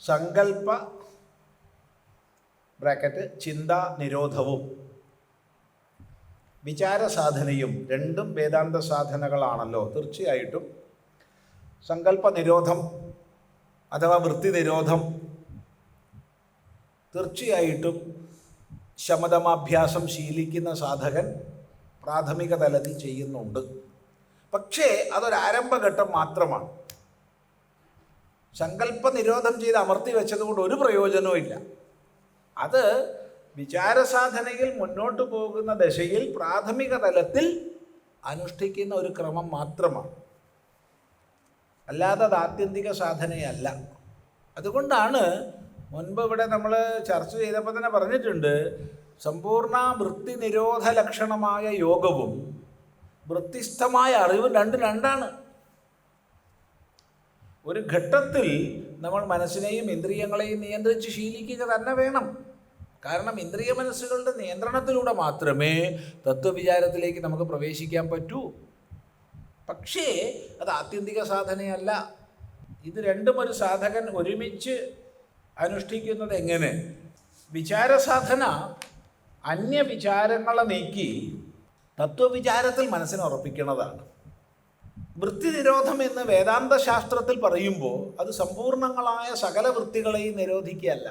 സങ്കല്പ ബ്രാക്കറ്റ് ചിന്താ നിരോധവും വിചാരസാധനയും രണ്ടും വേദാന്ത സാധനകളാണല്ലോ. തീർച്ചയായിട്ടും സങ്കല്പ നിരോധം അഥവാ വൃത്തി നിരോധം തീർച്ചയായിട്ടും ശമതമാഭ്യാസം ശീലിക്കുന്ന സാധകൻ പ്രാഥമിക തലത്തിൽ ചെയ്യുന്നുണ്ട്. പക്ഷേ അതൊരാരംഭഘട്ടം മാത്രമാണ്. സങ്കല്പ നിരോധം ചെയ്ത് അമർത്തി വെച്ചതുകൊണ്ട് ഒരു പ്രയോജനവും ഇല്ല. അത് വിചാരസാധനയിൽ മുന്നോട്ട് പോകുന്ന ദശയിൽ പ്രാഥമിക തലത്തിൽ അനുഷ്ഠിക്കുന്ന ഒരു ക്രമം മാത്രമാണ്, അല്ലാതെ അത് ആത്യന്തിക സാധനയല്ല. അതുകൊണ്ടാണ് മുൻപ് ഇവിടെ നമ്മൾ ചർച്ച ചെയ്തപ്പോൾ തന്നെ പറഞ്ഞിട്ടുണ്ട്, സമ്പൂർണ്ണ വൃത്തി നിരോധ ലക്ഷണമായ യോഗവും വൃത്തിസ്ഥമായ അറിവും രണ്ടാണ്. ഒരു ഘട്ടത്തിൽ നമ്മൾ മനസ്സിനെയും ഇന്ദ്രിയങ്ങളെയും നിയന്ത്രിച്ച് ശീലിക്കുക തന്നെ വേണം. കാരണം ഇന്ദ്രിയ മനസ്സുകളുടെ നിയന്ത്രണത്തിലൂടെ മാത്രമേ തത്വവിചാരത്തിലേക്ക് നമുക്ക് പ്രവേശിക്കാൻ പറ്റൂ. പക്ഷേ അത് ആത്യന്തിക സാധനയല്ല. ഇത് രണ്ടും ഒരു സാധകൻ ഒരുമിച്ച് അനുഷ്ഠിക്കുന്നത് എങ്ങനെ? വിചാരസാധന അന്യവിചാരങ്ങളെ നീക്കി തത്വവിചാരത്തിൽ മനസ്സിനെ ഉറപ്പിക്കുന്നതാണ്. വൃത്തി നിരോധം എന്ന് വേദാന്ത ശാസ്ത്രത്തിൽ പറയുമ്പോൾ അത് സമ്പൂർണങ്ങളായ സകല വൃത്തികളെയും നിരോധിക്കുകയല്ല.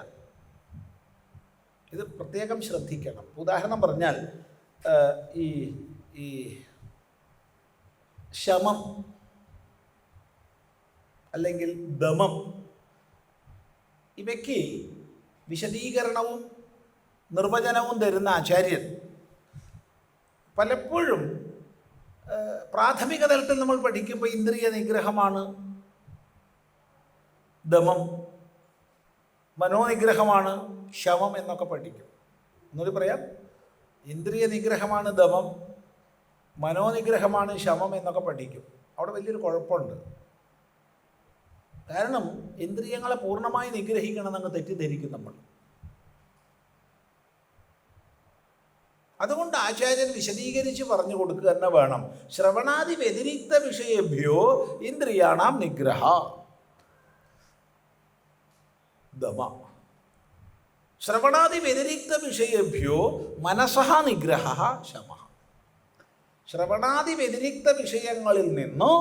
ഇത് പ്രത്യേകം ശ്രദ്ധിക്കണം. ഉദാഹരണം പറഞ്ഞാൽ ഈ ശമം അല്ലെങ്കിൽ ദമം ഇവയ്ക്ക് വിശദീകരണവും നിർവചനവും തരുന്ന ആചാര്യൻ പലപ്പോഴും പ്രാഥമിക തലത്തിൽ നമ്മൾ പഠിക്കുമ്പോൾ ഇന്ദ്രിയ നിഗ്രഹമാണ് ദമം, മനോനിഗ്രഹമാണ് ശമം എന്നൊക്കെ പഠിക്കും. എന്നൊരു പറയാം, ഇന്ദ്രിയ നിഗ്രഹമാണ് ദമം, മനോനിഗ്രഹമാണ് ശമം എന്നൊക്കെ പഠിക്കും. അവിടെ വലിയൊരു കുഴപ്പമുണ്ട്. കാരണം ഇന്ദ്രിയങ്ങളെ പൂർണ്ണമായി നിഗ്രഹിക്കണമെന്നങ്ങ് തെറ്റിദ്ധരിക്കും നമ്മൾ. അതുകൊണ്ട് ആചാര്യൻ വിശദീകരിച്ച് പറഞ്ഞു കൊടുക്കുക തന്നെ വേണം. ശ്രവണാദി വ്യതിരിക്ത വിഷയേഭ്യോ ഇന്ദ്രിയാണാം നിഗ്രഹ ദമ, ശ്രവണാദി വ്യതിരിക്ത വിഷയേഭ്യോ മനസഃ നിഗ്രഹ ശമ. ശ്രവണാദി വ്യതിരിക്ത വിഷയങ്ങളിൽ നിന്നു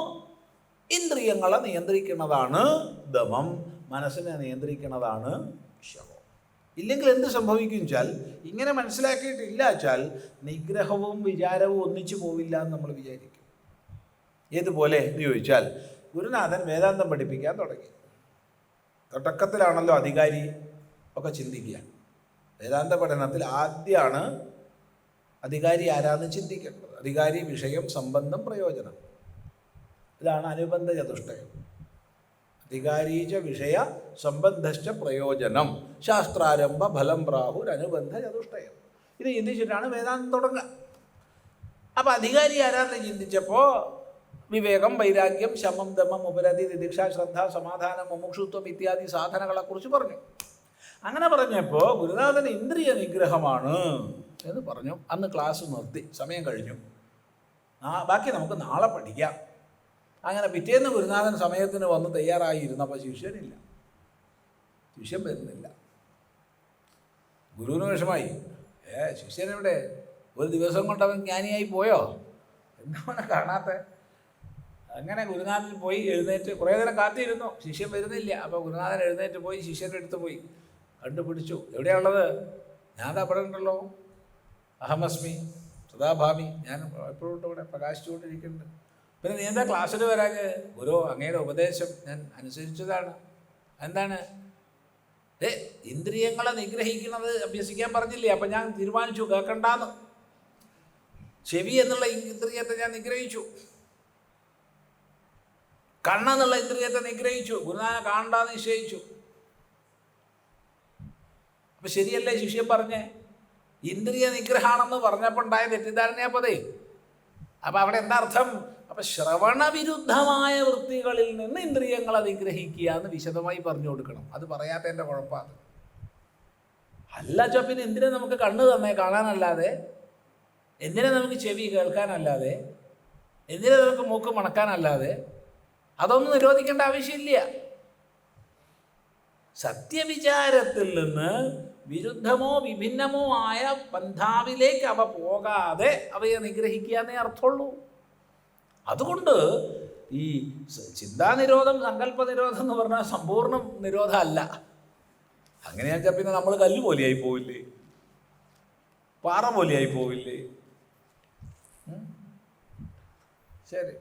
ഇന്ദ്രിയങ്ങളെ നിയന്ത്രിക്കുന്നതാണ് ദമം, മനസ്സിനെ നിയന്ത്രിക്കുന്നതാണ് ശമം. ഇല്ലെങ്കിൽ എന്ത് സംഭവിക്കും വെച്ചാൽ, ഇങ്ങനെ മനസ്സിലാക്കിയിട്ടില്ല വെച്ചാൽ നിഗ്രഹവും വിചാരവും ഒന്നിച്ചു പോവില്ല എന്ന് നമ്മൾ വിചാരിക്കും. ഏതുപോലെ എന്ന് ചോദിച്ചാൽ, ഗുരുനാഥൻ വേദാന്തം പഠിപ്പിക്കാൻ തുടങ്ങി. തുടക്കത്തിലാണല്ലോ അധികാരി ഒക്കെ ചിന്തിക്കുക. വേദാന്ത പഠനത്തിൽ ആദ്യമാണ് അധികാരി ആരാന്ന് ചിന്തിക്കേണ്ടത്. അധികാരി, വിഷയം, സംബന്ധം, പ്രയോജനം. ഇതാണ് അനുബന്ധ ചതുഷ്ടയം. അധികാരീച വിഷയ സംബന്ധശ്ച പ്രയോജനം ശാസ്ത്രാരംഭ ഫലം പ്രാഹുർ അനുബന്ധ ചതുഷ്ടയം. ഇത് ചിന്തിച്ചിട്ടാണ് വേദാന്തം തുടങ്ങുക. അപ്പം അധികാരി ആരാന്ന് ചിന്തിച്ചപ്പോൾ വിവേകം, വൈരാഗ്യം, ശമം, ദമം, ഉപരതി, തിദിക്ഷ, ശ്രദ്ധ, സമാധാനം, മുമുക്ഷുത്വം ഇത്യാദി സാധനങ്ങളെക്കുറിച്ച് പറഞ്ഞു. അങ്ങനെ പറഞ്ഞപ്പോൾ ഗുരുനാഥൻ ഇന്ദ്രിയ നിഗ്രഹമാണ് എന്ന് പറഞ്ഞു. അന്ന് ക്ലാസ് നിർത്തി, സമയം കഴിഞ്ഞു. ബാക്കി നമുക്ക് നാളെ പഠിക്കാം. അങ്ങനെ പിറ്റേന്ന് ഗുരുനാഥൻ സമയത്തിന് വന്ന് തയ്യാറായിരുന്നപ്പോൾ ശിഷ്യനില്ല, ശിഷ്യൻ വരുന്നില്ല. ഗുരുവിന് വിഷമായി. ശിഷ്യനെവിടെ? ഒരു ദിവസം കൊണ്ട് അവൻ ജ്ഞാനിയായി പോയോ? എന്നവനെ കാണാത്ത. അങ്ങനെ ഗുരുനാഥൻ പോയി എഴുന്നേറ്റ് കുറേ നേരം കാത്തിരുന്നു, ശിഷ്യൻ വരുന്നില്ല. അപ്പോൾ ഗുരുനാഥൻ എഴുന്നേറ്റ് പോയി ശിഷ്യൻ്റെ അടുത്ത് പോയി കണ്ടുപിടിച്ചു. എവിടെയാണുള്ളത്? ഞാൻ അവിടെ ഉണ്ടല്ലോ, അഹമസ്മി സദാഭാമി, ഞാൻ എപ്പോഴും ഇവിടെ പ്രകാശിച്ചുകൊണ്ടിരിക്കുന്നുണ്ട്. പിന്നെ നീ എന്താ ക്ലാസ്സിൽ വരാഞ്ഞ്? ഗുരു, അങ്ങയുടെ ഉപദേശം ഞാൻ അനുസരിച്ചതാണ്. എന്താണ്? ഇന്ദ്രിയങ്ങളെ നിഗ്രഹിക്കുന്നത് അഭ്യസിക്കാൻ പറഞ്ഞില്ലേ? അപ്പം ഞാൻ തീരുമാനിച്ചു കേൾക്കണ്ടാന്ന്. ചെവി എന്നുള്ള ഇന്ദ്രിയത്തെ ഞാൻ നിഗ്രഹിച്ചു, കണ്ണെന്നുള്ള ഇന്ദ്രിയത്തെ നിഗ്രഹിച്ചു, ഗുരുനാഥനെ കാണണ്ടാന്ന് നിശ്ചയിച്ചു. അപ്പം ശരിയല്ലേ ശിഷ്യൻ പറഞ്ഞേ? ഇന്ദ്രിയ നിഗ്രഹാണെന്ന് പറഞ്ഞപ്പോൾ ഉണ്ടായ തെറ്റിദ്ധാരണയപ്പതേ. അപ്പം അവിടെ എന്താ അർത്ഥം? അപ്പം ശ്രവണവിരുദ്ധമായ വൃത്തികളിൽ നിന്ന് ഇന്ദ്രിയങ്ങളെ നിഗ്രഹിക്കുക എന്ന് വിശദമായി പറഞ്ഞു കൊടുക്കണം. അത് പറയാത്തതിൻ്റെ കുഴപ്പമാണ്. അല്ല ചോ, പിന്നെ എന്തിനാ നമുക്ക് കണ്ണ് തന്നെ കാണാനല്ലാതെ, എന്തിനാ നമുക്ക് ചെവി കേൾക്കാനല്ലാതെ, എന്തിനാ നമുക്ക് മൂക്ക് മണക്കാനല്ലാതെ? അതൊന്നും നിരോധിക്കേണ്ട ആവശ്യമില്ല. സത്യവിചാരത്തിൽ നിന്ന് വിരുദ്ധമോ വിഭിന്നമോ ആയ പന്ഥാവിലേക്ക് അവ പോകാതെ അവയെ നിഗ്രഹിക്കുക എന്നേ അർത്ഥമുള്ളൂ. അതുകൊണ്ട് ഈ ചിന്താനിരോധം സങ്കല്പ നിരോധം എന്ന് പറഞ്ഞാൽ സമ്പൂർണ്ണ നിരോധം അല്ല. അങ്ങനെയാച്ചാൽ പിന്നെ നമ്മൾ കല്ല് പോലെയായി പോവില്ലേ, പാറ പോലെയായി പോവില്ലേ? ശരി.